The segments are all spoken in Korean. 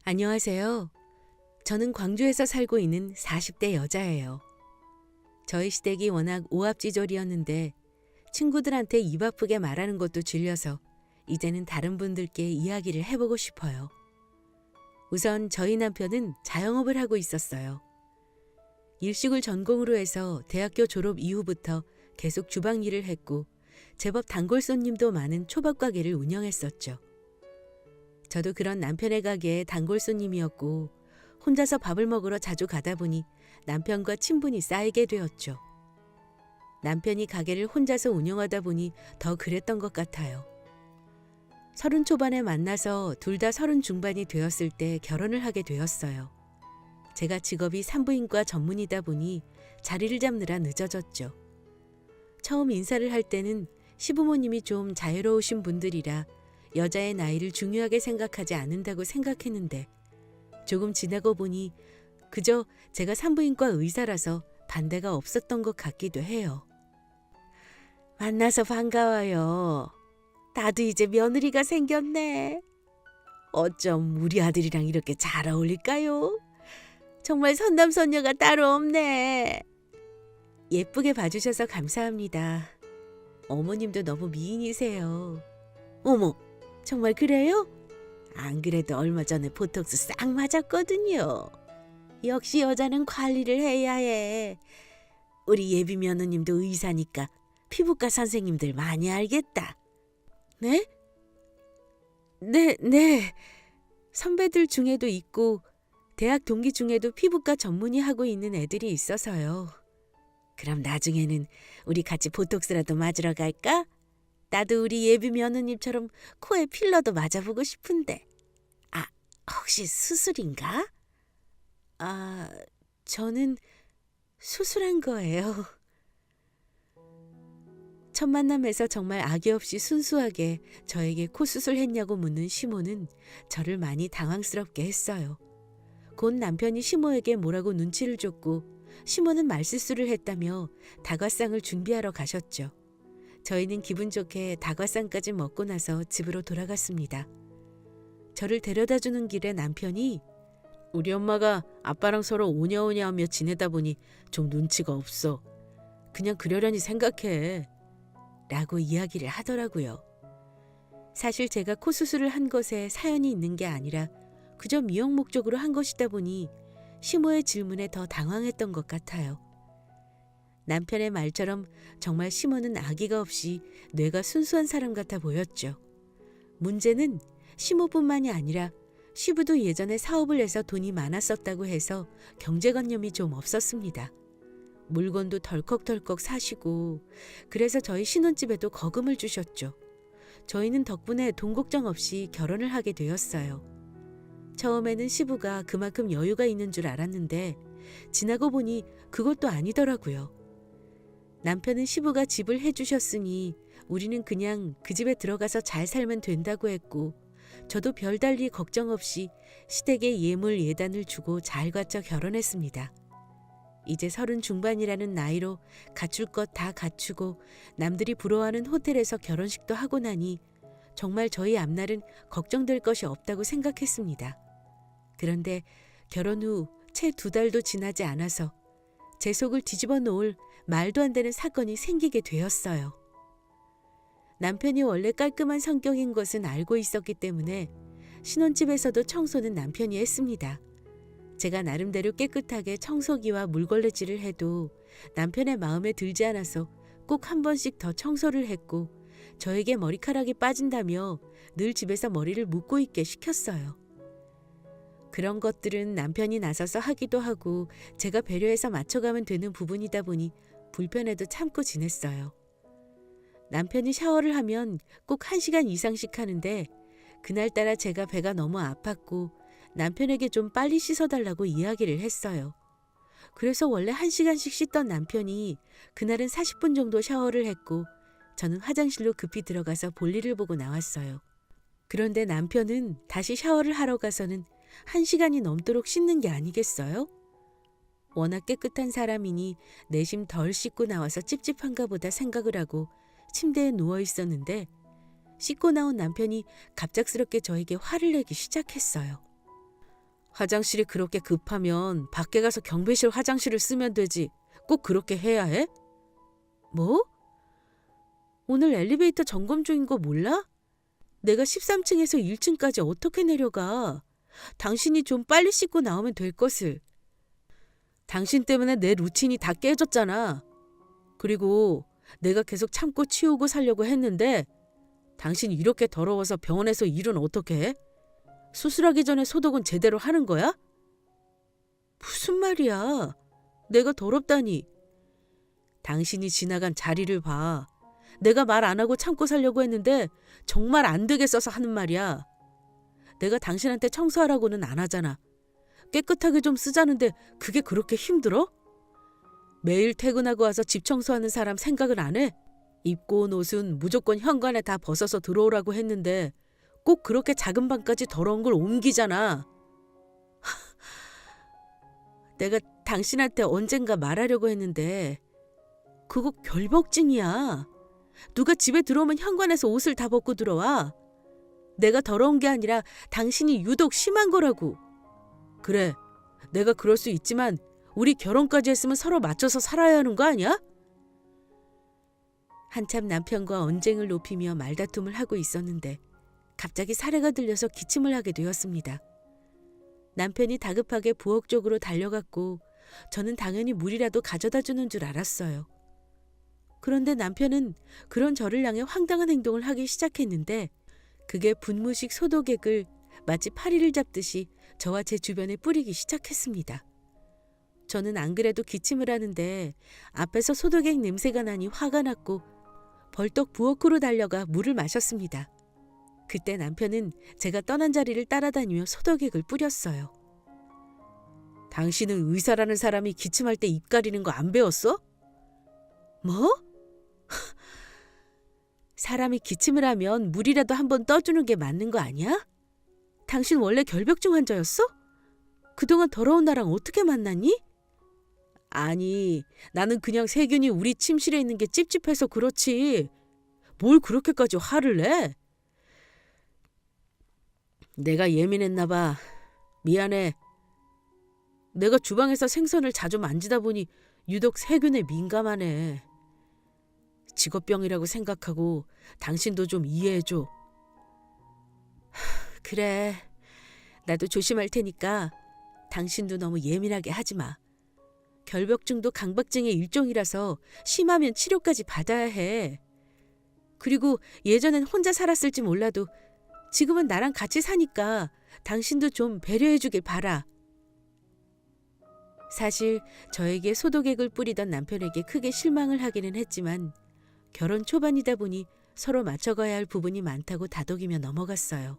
안녕하세요. 저는 광주에서 살고 있는 40대 여자예요. 저희 시댁이 워낙 오합지졸이었는데 친구들한테 입 아프게 말하는 것도 질려서 이제는 다른 분들께 이야기를 해보고 싶어요. 우선 저희 남편은 자영업을 하고 있었어요. 일식을 전공으로 해서 대학교 졸업 이후부터 계속 주방 일을 했고 제법 단골 손님도 많은 초밥 가게를 운영했었죠. 저도 그런 남편의 가게에 단골 손님이었고 혼자서 밥을 먹으러 자주 가다 보니 남편과 친분이 쌓이게 되었죠. 남편이 가게를 혼자서 운영하다 보니 더 그랬던 것 같아요. 30 초반에 만나서 둘 다 30 중반이 되었을 때 결혼을 하게 되었어요. 제가 직업이 산부인과 전문이다 보니 자리를 잡느라 늦어졌죠. 처음 인사를 할 때는 시부모님이 좀 자유로우신 분들이라 여자의 나이를 중요하게 생각하지 않는다고 생각했는데 조금 지나고 보니 그저 제가 산부인과 의사라서 반대가 없었던 것 같기도 해요. 만나서 반가워요. 나도 이제 며느리가 생겼네. 어쩜 우리 아들이랑 이렇게 잘 어울릴까요? 정말 선남선녀가 따로 없네. 예쁘게 봐주셔서 감사합니다. 어머님도 너무 미인이세요. 어머, 정말 그래요? 안 그래도 얼마 전에 보톡스 싹 맞았거든요. 역시 여자는 관리를 해야 해. 우리 예비 며느님도 의사니까 피부과 선생님들 많이 알겠다. 네? 네. 선배들 중에도 있고 대학 동기 중에도 피부과 전문의 하고 있는 애들이 있어서요. 그럼 나중에는 우리 같이 보톡스라도 맞으러 갈까? 나도 우리 예비 며느님처럼 코에 필러도 맞아보고 싶은데. 아, 혹시 수술인가? 아, 저는 수술한 거예요. 첫 만남에서 정말 악의 없이 순수하게 저에게 코 수술했냐고 묻는 시모는 저를 많이 당황스럽게 했어요. 곧 남편이 시모에게 뭐라고 눈치를 줬고 시모는 말실수를 했다며 다과상을 준비하러 가셨죠. 저희는 기분 좋게 다과상까지 먹고 나서 집으로 돌아갔습니다. 저를 데려다주는 길에 남편이 우리 엄마가 아빠랑 서로 오냐오냐하며 지내다 보니 좀 눈치가 없어. 그냥 그러려니 생각해. 라고 이야기를 하더라고요. 사실 제가 코 수술을 한 것에 사연이 있는 게 아니라 그저 미용 목적으로 한 것이다 보니 시모의 질문에 더 당황했던 것 같아요. 남편의 말처럼 정말 시모는 아기가 없이 뇌가 순수한 사람 같아 보였죠. 문제는 시모뿐만이 아니라 시부도 예전에 사업을 해서 돈이 많았었다고 해서 경제관념이 좀 없었습니다. 물건도 덜컥덜컥 사시고 그래서 저희 신혼집에도 거금을 주셨죠. 저희는 덕분에 돈 걱정 없이 결혼을 하게 되었어요. 처음에는 시부가 그만큼 여유가 있는 줄 알았는데 지나고 보니 그것도 아니더라고요. 남편은 시부가 집을 해주셨으니 우리는 그냥 그 집에 들어가서 잘 살면 된다고 했고 저도 별달리 걱정 없이 시댁에 예물 예단을 주고 잘 갖춰 결혼했습니다. 이제 30 중반이라는 나이로 갖출 것 다 갖추고 남들이 부러워하는 호텔에서 결혼식도 하고 나니 정말 저희 앞날은 걱정될 것이 없다고 생각했습니다. 그런데 결혼 후 채 2달도 지나지 않아서 제 속을 뒤집어 놓을 말도 안 되는 사건이 생기게 되었어요. 남편이 원래 깔끔한 성격인 것은 알고 있었기 때문에 신혼집에서도 청소는 남편이 했습니다. 제가 나름대로 깨끗하게 청소기와 물걸레질을 해도 남편의 마음에 들지 않아서 꼭 한 번씩 더 청소를 했고 저에게 머리카락이 빠진다며 늘 집에서 머리를 묶고 있게 시켰어요. 그런 것들은 남편이 나서서 하기도 하고 제가 배려해서 맞춰가면 되는 부분이다 보니 불편해도 참고 지냈어요. 남편이 샤워를 하면 꼭 1시간 이상씩 하는데 그날따라 제가 배가 너무 아팠고 남편에게 좀 빨리 씻어달라고 이야기를 했어요. 그래서 원래 1시간씩 씻던 남편이 그날은 40분 정도 샤워를 했고 저는 화장실로 급히 들어가서 볼일을 보고 나왔어요. 그런데 남편은 다시 샤워를 하러 가서는 1시간이 넘도록 씻는 게 아니겠어요? 워낙 깨끗한 사람이니 내심 덜 씻고 나와서 찝찝한가 보다 생각을 하고 침대에 누워 있었는데 씻고 나온 남편이 갑작스럽게 저에게 화를 내기 시작했어요. 화장실이 그렇게 급하면 밖에 가서 경비실 화장실을 쓰면 되지. 꼭 그렇게 해야 해? 뭐? 오늘 엘리베이터 점검 중인 거 몰라? 내가 13층에서 1층까지 어떻게 내려가? 당신이 좀 빨리 씻고 나오면 될 것을. 당신 때문에 내 루틴이 다 깨졌잖아. 그리고 내가 계속 참고 치우고 살려고 했는데 당신이 이렇게 더러워서 병원에서 일은 어떻게 해? 수술하기 전에 소독은 제대로 하는 거야? 무슨 말이야? 내가 더럽다니. 당신이 지나간 자리를 봐. 내가 말 안 하고 참고 살려고 했는데 정말 안 되겠어서 하는 말이야. 내가 당신한테 청소하라고는 안 하잖아. 깨끗하게 좀 쓰자는데 그게 그렇게 힘들어? 매일 퇴근하고 와서 집 청소하는 사람 생각을 안 해? 입고 온 옷은 무조건 현관에 다 벗어서 들어오라고 했는데 꼭 그렇게 작은 방까지 더러운 걸 옮기잖아. 내가 당신한테 언젠가 말하려고 했는데 그거 결벽증이야. 누가 집에 들어오면 현관에서 옷을 다 벗고 들어와. 내가 더러운 게 아니라 당신이 유독 심한 거라고. 그래, 내가 그럴 수 있지만 우리 결혼까지 했으면 서로 맞춰서 살아야 하는 거 아니야? 한참 남편과 언쟁을 높이며 말다툼을 하고 있었는데 갑자기 사례가 들려서 기침을 하게 되었습니다. 남편이 다급하게 부엌 쪽으로 달려갔고 저는 당연히 물이라도 가져다 주는 줄 알았어요. 그런데 남편은 그런 저를 향해 황당한 행동을 하기 시작했는데 그게 분무식 소독액을 마치 파리를 잡듯이 저와 제 주변에 뿌리기 시작했습니다. 저는 안 그래도 기침을 하는데 앞에서 소독액 냄새가 나니 화가 났고 벌떡 부엌으로 달려가 물을 마셨습니다. 그때 남편은 제가 떠난 자리를 따라다니며 소독액을 뿌렸어요. 당신은 의사라는 사람이 기침할 때 입 가리는 거 안 배웠어? 뭐? 사람이 기침을 하면 물이라도 한번 떠주는 게 맞는 거 아니야? 당신 원래 결벽증 환자였어? 그동안 더러운 나랑 어떻게 만났니? 아니, 나는 그냥 세균이 우리 침실에 있는 게 찝찝해서 그렇지. 뭘 그렇게까지 화를 내? 내가 예민했나 봐. 미안해. 내가 주방에서 생선을 자주 만지다 보니 유독 세균에 민감하네. 직업병이라고 생각하고 당신도 좀 이해해줘. 그래, 나도 조심할 테니까 당신도 너무 예민하게 하지 마. 결벽증도 강박증의 일종이라서 심하면 치료까지 받아야 해. 그리고 예전엔 혼자 살았을지 몰라도 지금은 나랑 같이 사니까 당신도 좀 배려해 주길 바라. 사실 저에게 소독액을 뿌리던 남편에게 크게 실망을 하기는 했지만 결혼 초반이다 보니 서로 맞춰가야 할 부분이 많다고 다독이며 넘어갔어요.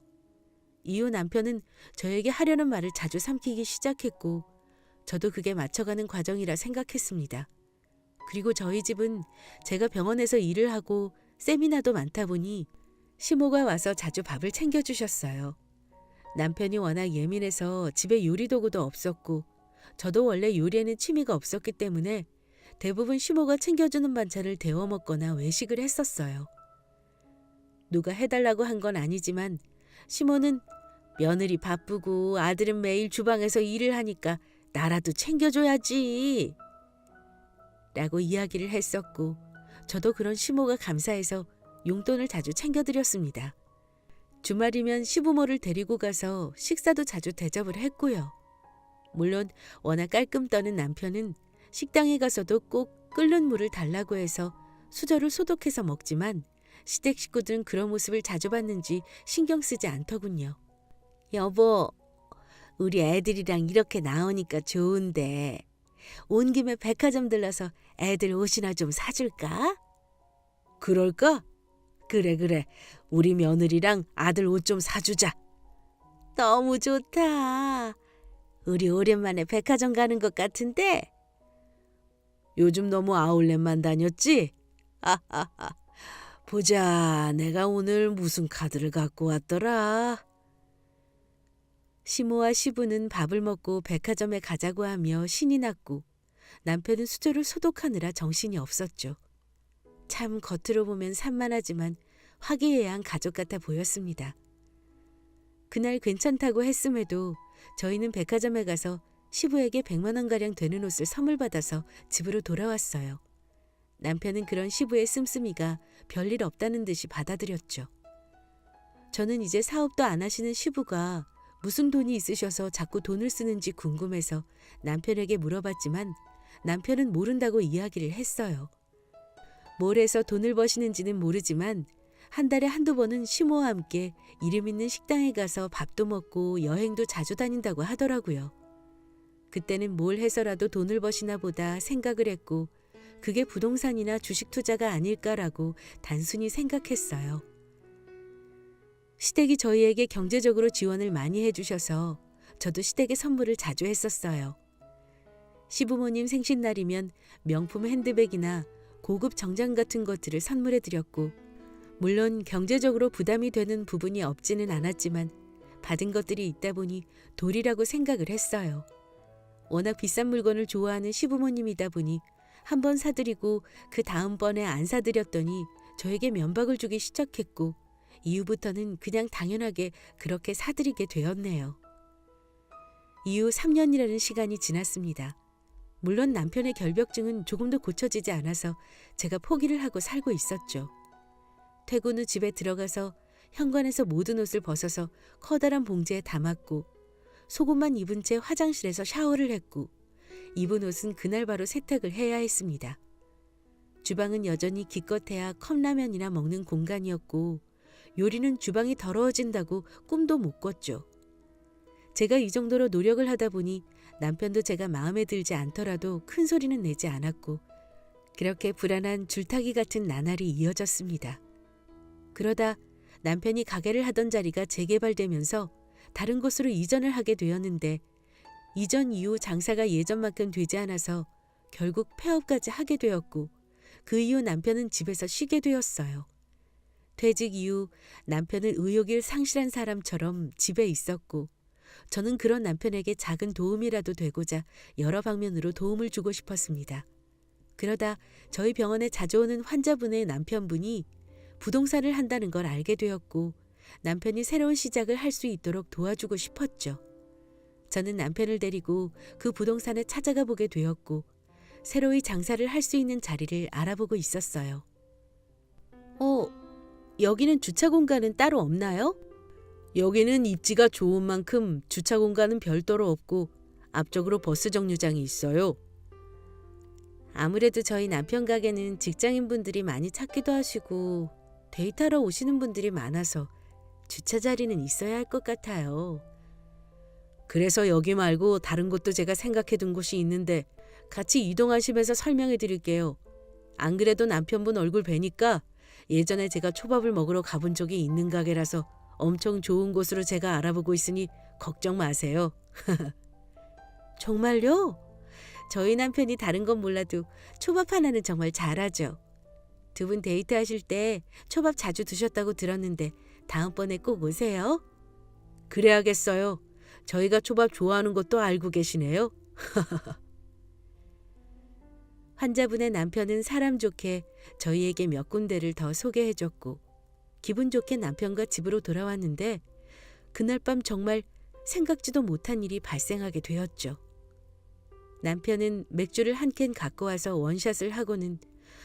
이후 남편은 저에게 하려는 말을 자주 삼키기 시작했고 저도 그게 맞춰가는 과정이라 생각했습니다. 그리고 저희 집은 제가 병원에서 일을 하고 세미나도 많다 보니 시모가 와서 자주 밥을 챙겨주셨어요. 남편이 워낙 예민해서 집에 요리 도구도 없었고 저도 원래 요리에는 취미가 없었기 때문에 대부분 시모가 챙겨주는 반찬을 데워 먹거나 외식을 했었어요. 누가 해달라고 한 건 아니지만 시모는 며느리 바쁘고 아들은 매일 주방에서 일을 하니까 나라도 챙겨줘야지 라고 이야기를 했었고 저도 그런 시모가 감사해서 용돈을 자주 챙겨드렸습니다. 주말이면 시부모를 데리고 가서 식사도 자주 대접을 했고요. 물론 워낙 깔끔 떠는 남편은 식당에 가서도 꼭 끓는 물을 달라고 해서 수저를 소독해서 먹지만 시댁 식구들은 그런 모습을 자주 봤는지 신경 쓰지 않더군요. 여보, 우리 애들이랑 이렇게 나오니까 좋은데 온 김에 백화점 들러서 애들 옷이나 좀 사줄까? 그럴까? 그래. 우리 며느리랑 아들 옷 좀 사주자. 너무 좋다. 우리 오랜만에 백화점 가는 것 같은데? 요즘 너무 아울렛만 다녔지? 하하하. 보자, 내가 오늘 무슨 카드를 갖고 왔더라. 시모와 시부는 밥을 먹고 백화점에 가자고 하며 신이 났고 남편은 수저를 소독하느라 정신이 없었죠. 참 겉으로 보면 산만하지만 화기애애한 가족 같아 보였습니다. 그날 괜찮다고 했음에도 저희는 백화점에 가서 시부에게 100만 원가량 되는 옷을 선물 받아서 집으로 돌아왔어요. 남편은 그런 시부의 씀씀이가 별일 없다는 듯이 받아들였죠. 저는 이제 사업도 안 하시는 시부가 무슨 돈이 있으셔서 자꾸 돈을 쓰는지 궁금해서 남편에게 물어봤지만 남편은 모른다고 이야기를 했어요. 뭘 해서 돈을 버시는지는 모르지만 한 달에 한두 번은 시모와 함께 이름 있는 식당에 가서 밥도 먹고 여행도 자주 다닌다고 하더라고요. 그때는 뭘 해서라도 돈을 버시나 보다 생각을 했고 그게 부동산이나 주식 투자가 아닐까라고 단순히 생각했어요. 시댁이 저희에게 경제적으로 지원을 많이 해주셔서 저도 시댁에 선물을 자주 했었어요. 시부모님 생신날이면 명품 핸드백이나 고급 정장 같은 것들을 선물해 드렸고 물론 경제적으로 부담이 되는 부분이 없지는 않았지만 받은 것들이 있다 보니 도리라고 생각을 했어요. 워낙 비싼 물건을 좋아하는 시부모님이다 보니 한 번 사드리고 그 다음번에 안 사드렸더니 저에게 면박을 주기 시작했고 이후부터는 그냥 당연하게 그렇게 사드리게 되었네요. 이후 3년이라는 시간이 지났습니다. 물론 남편의 결벽증은 조금도 고쳐지지 않아서 제가 포기를 하고 살고 있었죠. 퇴근 후 집에 들어가서 현관에서 모든 옷을 벗어서 커다란 봉지에 담았고 속옷만 입은 채 화장실에서 샤워를 했고 입은 옷은 그날 바로 세탁을 해야 했습니다. 주방은 여전히 기껏해야 컵라면이나 먹는 공간이었고 요리는 주방이 더러워진다고 꿈도 못 꿨죠. 제가 이 정도로 노력을 하다 보니 남편도 제가 마음에 들지 않더라도 큰 소리는 내지 않았고 그렇게 불안한 줄타기 같은 나날이 이어졌습니다. 그러다 남편이 가게를 하던 자리가 재개발되면서 다른 곳으로 이전을 하게 되었는데 이전 이후 장사가 예전만큼 되지 않아서 결국 폐업까지 하게 되었고 그 이후 남편은 집에서 쉬게 되었어요. 퇴직 이후 남편은 의욕을 상실한 사람처럼 집에 있었고 저는 그런 남편에게 작은 도움이라도 되고자 여러 방면으로 도움을 주고 싶었습니다. 그러다 저희 병원에 자주 오는 환자분의 남편분이 부동산을 한다는 걸 알게 되었고 남편이 새로운 시작을 할 수 있도록 도와주고 싶었죠. 저는 남편을 데리고 그 부동산에 찾아가 보게 되었고 새로이 장사를 할 수 있는 자리를 알아보고 있었어요. 여기는 주차 공간은 따로 없나요? 여기는 입지가 좋은 만큼 주차 공간은 별도로 없고 앞쪽으로 버스 정류장이 있어요. 아무래도 저희 남편 가게는 직장인분들이 많이 찾기도 하시고 데이트하러 오시는 분들이 많아서 주차 자리는 있어야 할 것 같아요. 그래서 여기 말고 다른 곳도 제가 생각해둔 곳이 있는데 같이 이동하시면서 설명해 드릴게요. 안 그래도 남편분 얼굴 뵈니까 예전에 제가 초밥을 먹으러 가본 적이 있는 가게라서 엄청 좋은 곳으로 제가 알아보고 있으니 걱정 마세요. 정말요? 저희 남편이 다른 건 몰라도 초밥 하나는 정말 잘하죠. 두 분 데이트하실 때 초밥 자주 드셨다고 들었는데 다음번에 꼭 오세요. 그래야겠어요. 저희가 초밥 좋아하는 것도 알고 계시네요. 환자분의 남편은 사람 좋게 저희에게 몇 군데를 더 소개해줬고 기분 좋게 남편과 집으로 돌아왔는데 그날 밤 정말 생각지도 못한 일이 발생하게 되었죠. 남편은 맥주를 한 캔 갖고 와서 원샷을 하고는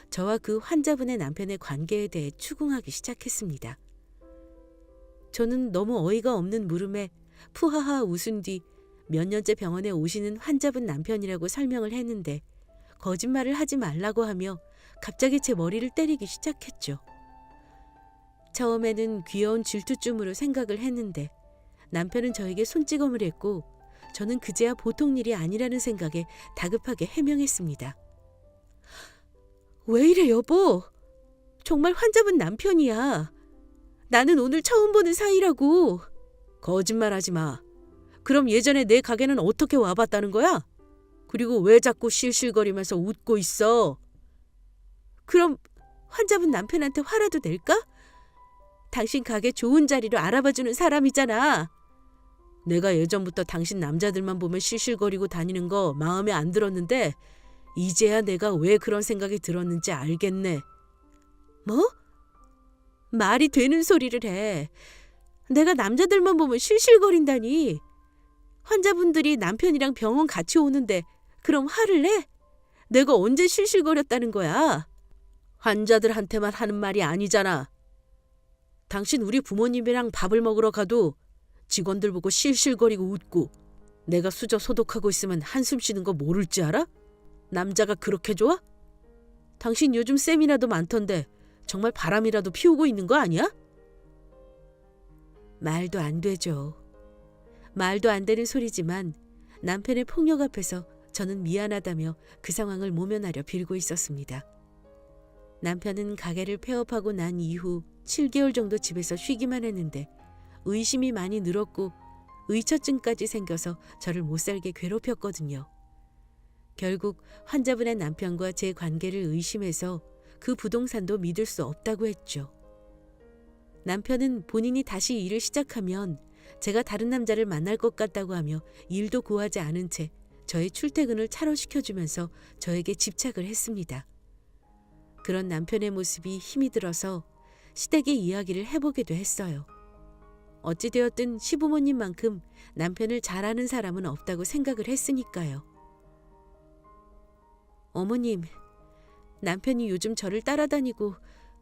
저와 그 환자분의 남편의 관계에 대해 추궁하기 시작했습니다. 저는 너무 어이가 없는 물음에 푸하하 웃은 뒤 몇 년째 병원에 오시는 환자분 남편이라고 설명을 했는데 거짓말을 하지 말라고 하며 갑자기 제 머리를 때리기 시작했죠. 처음에는 귀여운 질투쯤으로 생각을 했는데 남편은 저에게 손찌검을 했고 저는 그제야 보통 일이 아니라는 생각에 다급하게 해명했습니다. 왜 이래 여보? 정말 환자분 남편이야. 나는 오늘 처음 보는 사이라고. 거짓말하지 마. 그럼 예전에 내 가게는 어떻게 와봤다는 거야? 그리고 왜 자꾸 실실거리면서 웃고 있어? 그럼 환자분 남편한테 화라도 낼까? 당신 가게 좋은 자리로 알아봐주는 사람이잖아. 내가 예전부터 당신 남자들만 보면 실실거리고 다니는 거 마음에 안 들었는데 이제야 내가 왜 그런 생각이 들었는지 알겠네. 뭐? 말이 되는 소리를 해. 내가 남자들만 보면 실실거린다니. 환자분들이 남편이랑 병원 같이 오는데 그럼 화를 내? 내가 언제 실실거렸다는 거야? 환자들한테만 하는 말이 아니잖아. 당신 우리 부모님이랑 밥을 먹으러 가도 직원들 보고 실실거리고 웃고 내가 수저 소독하고 있으면 한숨 쉬는 거 모를 줄 알아? 남자가 그렇게 좋아? 당신 요즘 세미나도 많던데 정말 바람이라도 피우고 있는 거 아니야? 말도 안 되죠. 말도 안 되는 소리지만 남편의 폭력 앞에서 저는 미안하다며 그 상황을 모면하려 빌고 있었습니다. 남편은 가게를 폐업하고 난 이후 7개월 정도 집에서 쉬기만 했는데 의심이 많이 늘었고 의처증까지 생겨서 저를 못살게 괴롭혔거든요. 결국 환자분의 남편과 제 관계를 의심해서 그 부동산도 믿을 수 없다고 했죠. 남편은 본인이 다시 일을 시작하면 제가 다른 남자를 만날 것 같다고 하며 일도 구하지 않은 채 저의 출퇴근을 차로 시켜주면서 저에게 집착을 했습니다. 그런 남편의 모습이 힘이 들어서 시댁에 이야기를 해보기도 했어요. 어찌되었든 시부모님만큼 남편을 잘 아는 사람은 없다고 생각을 했으니까요. 어머님, 남편이 요즘 저를 따라다니고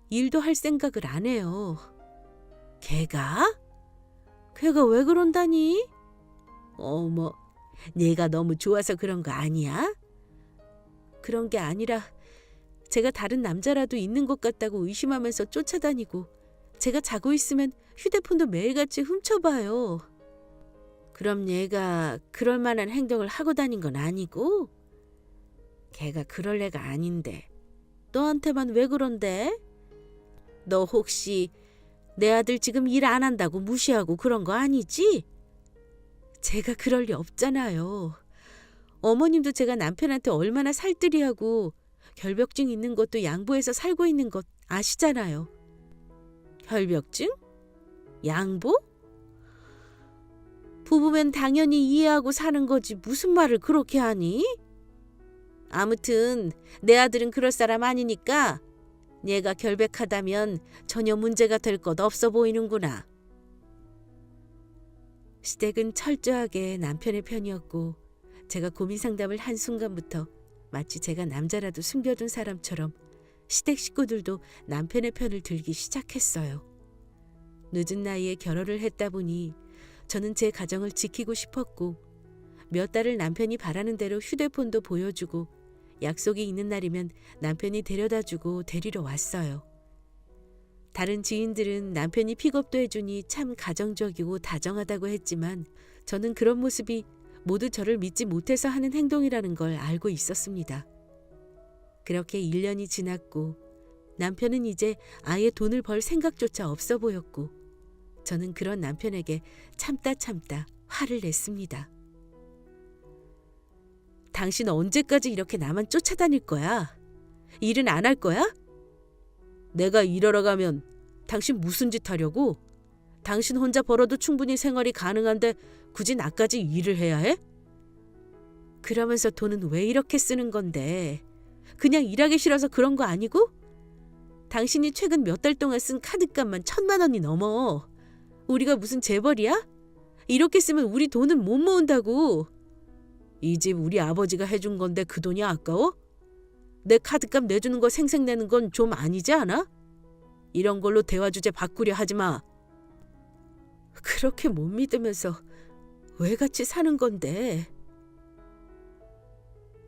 일도 할 생각을 안 해요. 걔가? 걔가 왜 그런다니? 어머, 내가 너무 좋아서 그런 거 아니야? 그런 게 아니라 제가 다른 남자라도 있는 것 같다고 의심하면서 쫓아다니고 제가 자고 있으면 휴대폰도 매일같이 훔쳐봐요. 그럼 얘가 그럴 만한 행동을 하고 다닌 건 아니고? 걔가 그럴 애가 아닌데 너한테만 왜 그런데? 너 혹시 내 아들 지금 일 안 한다고 무시하고 그런 거 아니지? 제가 그럴 리 없잖아요. 어머님도 제가 남편한테 얼마나 살뜰히하고 결벽증 있는 것도 양보해서 살고 있는 것 아시잖아요. 결벽증? 양보? 부부면 당연히 이해하고 사는 거지 무슨 말을 그렇게 하니? 아무튼 내 아들은 그럴 사람 아니니까 얘가 결백하다면 전혀 문제가 될 것 없어 보이는구나. 시댁은 철저하게 남편의 편이었고 제가 고민 상담을 한 순간부터 마치 제가 남자라도 숨겨둔 사람처럼 시댁 식구들도 남편의 편을 들기 시작했어요. 늦은 나이에 결혼을 했다 보니 저는 제 가정을 지키고 싶었고 몇 달을 남편이 바라는 대로 휴대폰도 보여주고 약속이 있는 날이면 남편이 데려다주고 데리러 왔어요. 다른 지인들은 남편이 픽업도 해주니 참 가정적이고 다정하다고 했지만 저는 그런 모습이 모두 저를 믿지 못해서 하는 행동이라는 걸 알고 있었습니다. 그렇게 1년이 지났고 남편은 이제 아예 돈을 벌 생각조차 없어 보였고 저는 그런 남편에게 참다 화를 냈습니다. 당신 언제까지 이렇게 나만 쫓아다닐 거야? 일은 안 할 거야? 내가 일하러 가면 당신 무슨 짓 하려고? 당신 혼자 벌어도 충분히 생활이 가능한데 굳이 나까지 일을 해야 해? 그러면서 돈은 왜 이렇게 쓰는 건데? 그냥 일하기 싫어서 그런 거 아니고? 당신이 최근 몇 달 동안 쓴 카드값만 1,000만 원이 넘어. 우리가 무슨 재벌이야? 이렇게 쓰면 우리 돈은 못 모은다고. 이 집 우리 아버지가 해준 건데 그 돈이 아까워? 내 카드값 내주는 거 생색내는 건 좀 아니지 않아? 이런 걸로 대화 주제 바꾸려 하지 마. 그렇게 못 믿으면서 왜 같이 사는 건데?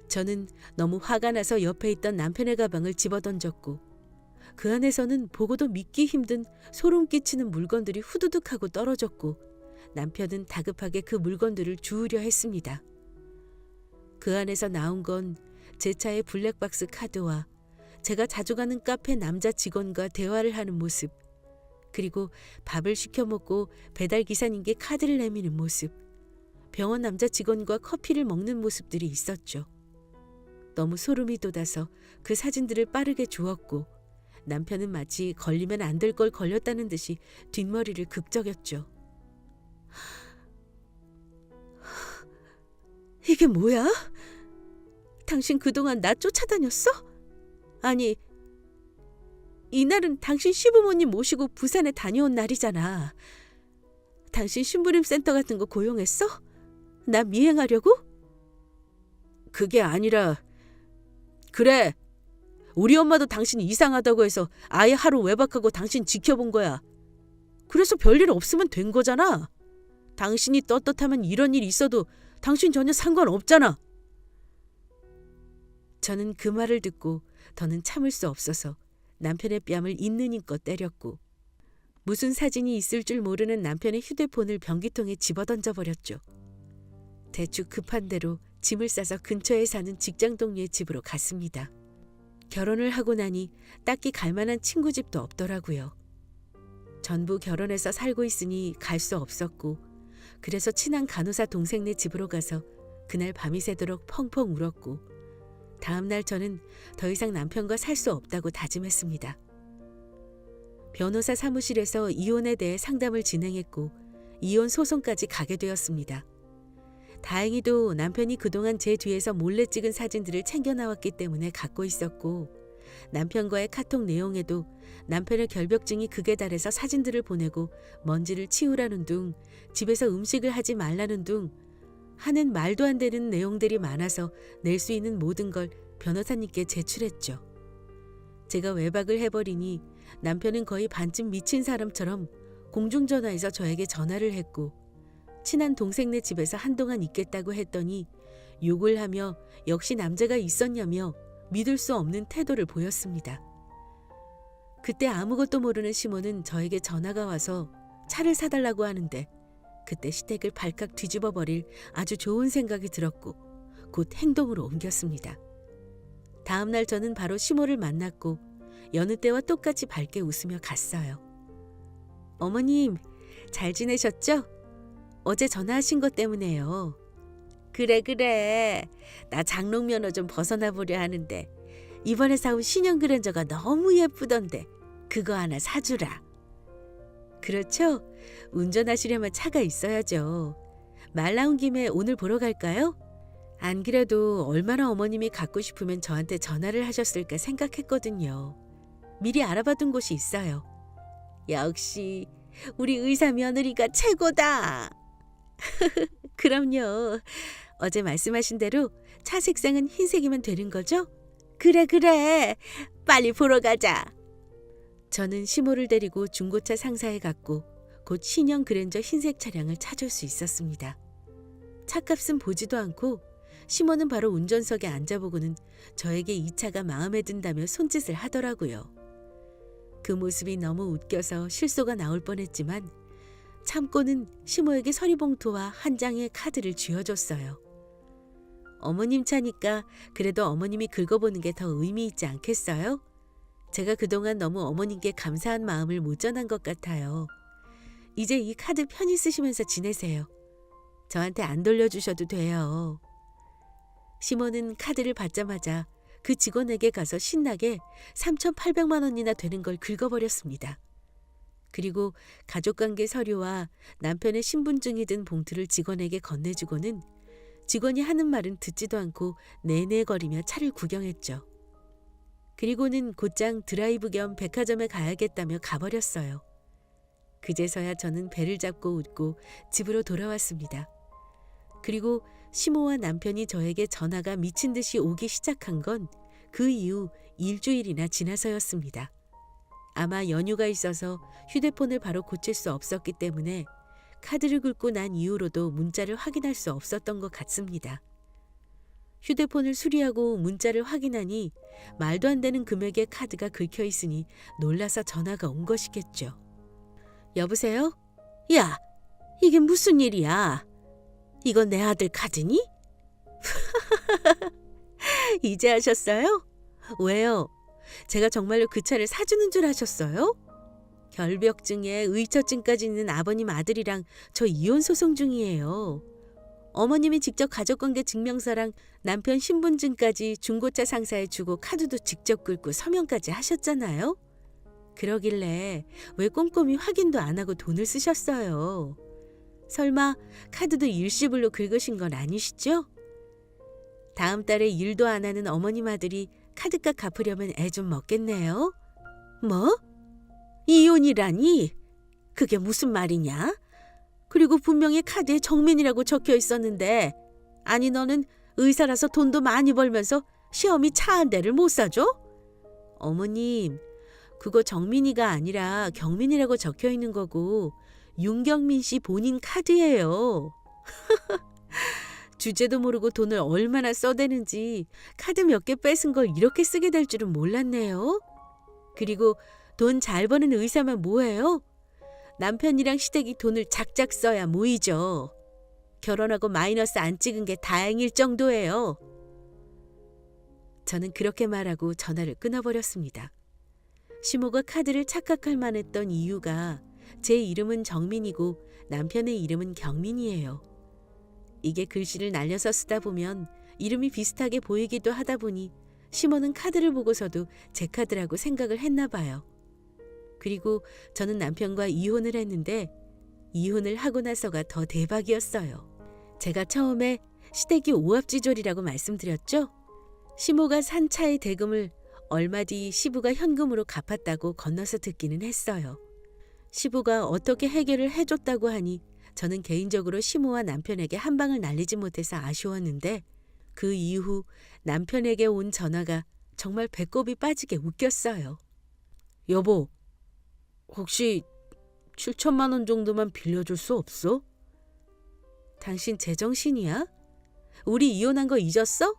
저는 너무 화가 나서 옆에 있던 남편의 가방을 집어던졌고 그 안에서는 보고도 믿기 힘든 소름 끼치는 물건들이 후두둑하고 떨어졌고 남편은 다급하게 그 물건들을 주우려 했습니다. 그 안에서 나온 건 제 차의 블랙박스 카드와 제가 자주 가는 카페 남자 직원과 대화를 하는 모습, 그리고 밥을 시켜 먹고 배달 기사님께 카드를 내미는 모습, 병원 남자 직원과 커피를 먹는 모습들이 있었죠. 너무 소름이 돋아서 그 사진들을 빠르게 주웠고 남편은 마치 걸리면 안 될 걸 걸렸다는 듯이 뒷머리를 극적였죠. 이게 뭐야? 당신 그동안 나 쫓아다녔어? 아니, 이날은 당신 시부모님 모시고 부산에 다녀온 날이잖아. 당신 심부름 센터 같은 거 고용했어? 나 미행하려고? 그게 아니라 그래. 우리 엄마도 당신이 이상하다고 해서 아예 하루 외박하고 당신 지켜본 거야. 그래서 별일 없으면 된 거잖아. 당신이 떳떳하면 이런 일 있어도 당신 전혀 상관없잖아. 저는 그 말을 듣고 더는 참을 수 없어서 남편의 뺨을 있는 힘껏 때렸고 무슨 사진이 있을 줄 모르는 남편의 휴대폰을 변기통에 집어던져 버렸죠. 대충 급한 대로 짐을 싸서 근처에 사는 직장 동료의 집으로 갔습니다. 결혼을 하고 나니 딱히 갈 만한 친구 집도 없더라고요. 전부 결혼해서 살고 있으니 갈 수 없었고 그래서 친한 간호사 동생네 집으로 가서 그날 밤이 새도록 펑펑 울었고 다음 날 저는 더 이상 남편과 살 수 없다고 다짐했습니다. 변호사 사무실에서 이혼에 대해 상담을 진행했고 이혼 소송까지 가게 되었습니다. 다행히도 남편이 그동안 제 뒤에서 몰래 찍은 사진들을 챙겨 나왔기 때문에 갖고 있었고 남편과의 카톡 내용에도 남편의 결벽증이 극에 달해서 사진들을 보내고 먼지를 치우라는 둥 집에서 음식을 하지 말라는 둥 하는 말도 안 되는 내용들이 많아서 낼 수 있는 모든 걸 변호사님께 제출했죠. 제가 외박을 해버리니 남편은 거의 반쯤 미친 사람처럼 공중전화에서 저에게 전화를 했고 친한 동생네 집에서 한동안 있겠다고 했더니 욕을 하며 역시 남자가 있었냐며 믿을 수 없는 태도를 보였습니다. 그때 아무것도 모르는 시몬은 저에게 전화가 와서 차를 사달라고 하는데 그때 시댁을 발칵 뒤집어 버릴 아주 좋은 생각이 들었고 곧 행동으로 옮겼습니다. 다음 날 저는 바로 시모를 만났고 여느 때와 똑같이 밝게 웃으며 갔어요. 어머님, 잘 지내셨죠? 어제 전화하신 것 때문에요. 그래. 나 장롱 면허 좀 벗어나 보려 하는데 이번에 사온 신형 그랜저가 너무 예쁘던데 그거 하나 사주라. 그렇죠? 운전하시려면 차가 있어야죠. 말 나온 김에 오늘 보러 갈까요? 안 그래도 얼마나 어머님이 갖고 싶으면 저한테 전화를 하셨을까 생각했거든요. 미리 알아봐둔 곳이 있어요. 역시 우리 의사 며느리가 최고다. 그럼요. 어제 말씀하신 대로 차 색상은 흰색이면 되는 거죠? 그래. 빨리 보러 가자. 저는 시모를 데리고 중고차 상사에 갔고 곧 신형 그랜저 흰색 차량을 찾을 수 있었습니다. 차값은 보지도 않고 시모는 바로 운전석에 앉아보고는 저에게 이 차가 마음에 든다며 손짓을 하더라고요. 그 모습이 너무 웃겨서 실소가 나올 뻔했지만 참고는 시모에게 서리봉투와 한 장의 카드를 쥐어줬어요. 어머님 차니까 그래도 어머님이 긁어보는 게 더 의미 있지 않겠어요? 제가 그동안 너무 어머님께 감사한 마음을 못 전한 것 같아요. 이제 이 카드 편히 쓰시면서 지내세요. 저한테 안 돌려주셔도 돼요. 시모는 카드를 받자마자 그 직원에게 가서 신나게 3,800만 원이나 되는 걸 긁어버렸습니다. 그리고 가족관계 서류와 남편의 신분증이 든 봉투를 직원에게 건네주고는 직원이 하는 말은 듣지도 않고 내내거리며 차를 구경했죠. 그리고는 곧장 드라이브 겸 백화점에 가야겠다며 가버렸어요. 그제서야 저는 배를 잡고 웃고 집으로 돌아왔습니다. 그리고 시모와 남편이 저에게 전화가 미친 듯이 오기 시작한 건 그 이후 일주일이나 지나서였습니다. 아마 연휴가 있어서 휴대폰을 바로 고칠 수 없었기 때문에 카드를 긁고 난 이후로도 문자를 확인할 수 없었던 것 같습니다. 휴대폰을 수리하고 문자를 확인하니 말도 안 되는 금액의 카드가 긁혀 있으니 놀라서 전화가 온 것이겠죠. 여보세요? 야, 이게 무슨 일이야? 이건 내 아들 카드니? 이제 하셨어요? 왜요? 제가 정말로 그 차를 사주는 줄 아셨어요? 결벽증에 의처증까지 있는 아버님 아들이랑 저 이혼 소송 중이에요. 어머님이 직접 가족관계 증명서랑 남편 신분증까지 중고차 상사에 주고 카드도 직접 긁고 서명까지 하셨잖아요. 그러길래 왜 꼼꼼히 확인도 안 하고 돈을 쓰셨어요? 설마 카드도 일시불로 긁으신 건 아니시죠? 다음 달에 일도 안 하는 어머님 아들이 카드값 갚으려면 애 좀 먹겠네요. 뭐? 이혼이라니? 그게 무슨 말이냐? 그리고 분명히 카드에 정민이라고 적혀 있었는데 아니 너는 의사라서 돈도 많이 벌면서 시험이 차 한 대를 못 사줘? 어머님, 그거 정민이가 아니라 경민이라고 적혀 있는 거고 윤경민 씨 본인 카드예요. 주제도 모르고 돈을 얼마나 써대는지 카드 몇 개 뺏은 걸 이렇게 쓰게 될 줄은 몰랐네요. 그리고 돈 잘 버는 의사만 뭐해요? 남편이랑 시댁이 돈을 작작 써야 모이죠. 결혼하고 마이너스 안 찍은 게 다행일 정도예요. 저는 그렇게 말하고 전화를 끊어버렸습니다. 시모가 카드를 착각할 만했던 이유가 제 이름은 정민이고 남편의 이름은 경민이에요. 이게 글씨를 날려서 쓰다 보면 이름이 비슷하게 보이기도 하다 보니 시모는 카드를 보고서도 제 카드라고 생각을 했나 봐요. 그리고 저는 남편과 이혼을 했는데 이혼을 하고 나서가 더 대박이었어요. 제가 처음에 시댁이 오합지졸이라고 말씀드렸죠? 시모가 산 차의 대금을 얼마 뒤 시부가 현금으로 갚았다고 건너서 듣기는 했어요. 시부가 어떻게 해결을 해줬다고 하니 저는 개인적으로 시모와 남편에게 한 방을 날리지 못해서 아쉬웠는데 그 이후 남편에게 온 전화가 정말 배꼽이 빠지게 웃겼어요. 여보, 혹시 7천만 원 정도만 빌려줄 수 없어? 당신 제정신이야? 우리 이혼한 거 잊었어?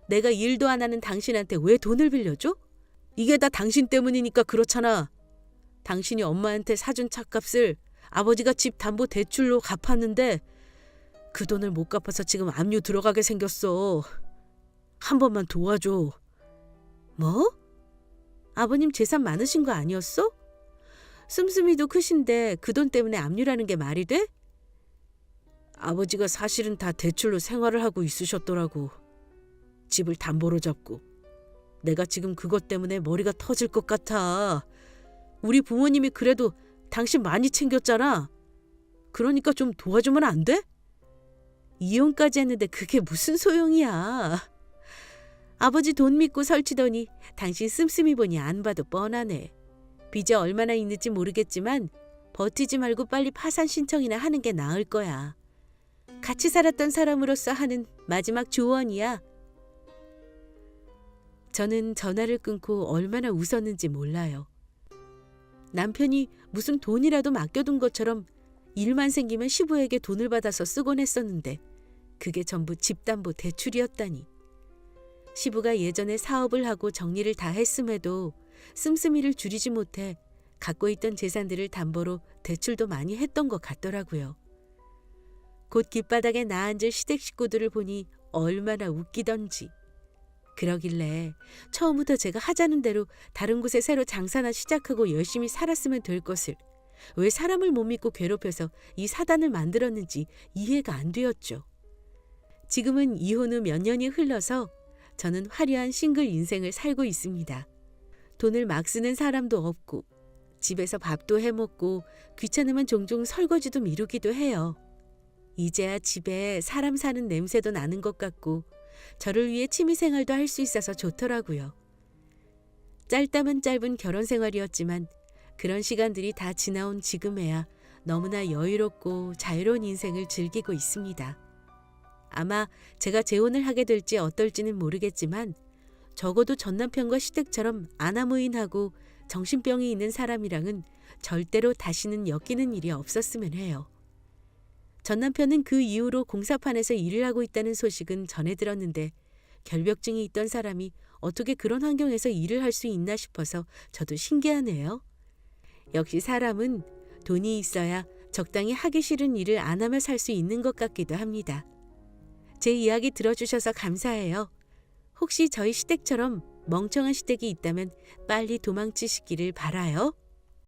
내가 일도 안 하는 당신한테 왜 돈을 빌려줘? 이게 다 당신 때문이니까 그렇잖아. 당신이 엄마한테 사준 차값을 아버지가 집 담보 대출로 갚았는데 그 돈을 못 갚아서 지금 압류 들어가게 생겼어. 한 번만 도와줘. 뭐? 아버님 재산 많으신 거 아니었어? 씀씀이도 크신데 그 돈 때문에 압류라는 게 말이 돼? 아버지가 사실은 다 대출로 생활을 하고 있으셨더라고. 집을 담보로 잡고. 내가 지금 그것 때문에 머리가 터질 것 같아. 우리 부모님이 그래도 당신 많이 챙겼잖아. 그러니까 좀 도와주면 안 돼? 이혼까지 했는데 그게 무슨 소용이야. 아버지 돈 믿고 설치더니 당신 씀씀이 보니 안 봐도 뻔하네. 빚이 얼마나 있는지 모르겠지만 버티지 말고 빨리 파산 신청이나 하는 게 나을 거야. 같이 살았던 사람으로서 하는 마지막 조언이야. 저는 전화를 끊고 얼마나 웃었는지 몰라요. 남편이 무슨 돈이라도 맡겨둔 것처럼 일만 생기면 시부에게 돈을 받아서 쓰곤 했었는데 그게 전부 집담보 대출이었다니. 시부가 예전에 사업을 하고 정리를 다 했음에도 씀씀이를 줄이지 못해 갖고 있던 재산들을 담보로 대출도 많이 했던 것 같더라고요. 곧 길바닥에 나앉을 시댁 식구들을 보니 얼마나 웃기던지. 그러길래 처음부터 제가 하자는 대로 다른 곳에 새로 장사나 시작하고 열심히 살았으면 될 것을 왜 사람을 못 믿고 괴롭혀서 이 사단을 만들었는지 이해가 안 되었죠. 지금은 이혼 후 몇 년이 흘러서 저는 화려한 싱글 인생을 살고 있습니다. 돈을 막 쓰는 사람도 없고 집에서 밥도 해먹고 귀찮으면 종종 설거지도 미루기도 해요. 이제야 집에 사람 사는 냄새도 나는 것 같고 저를 위해 취미생활도 할 수 있어서 좋더라고요. 짧다면 짧은 결혼 생활이었지만 그런 시간들이 다 지나온 지금에야 너무나 여유롭고 자유로운 인생을 즐기고 있습니다. 아마 제가 재혼을 하게 될지 어떨지는 모르겠지만 적어도 전 남편과 시댁처럼 아나무인하고 정신병이 있는 사람이랑은 절대로 다시는 엮이는 일이 없었으면 해요. 전 남편은 그 이후로 공사판에서 일을 하고 있다는 소식은 전해 들었는데 결벽증이 있던 사람이 어떻게 그런 환경에서 일을 할 수 있나 싶어서 저도 신기하네요. 역시 사람은 돈이 있어야 적당히 하기 싫은 일을 안 하며 살 수 있는 것 같기도 합니다. 제 이야기 들어주셔서 감사해요. 혹시 저희 시댁처럼 멍청한 시댁이 있다면 빨리 도망치시기를 바라요.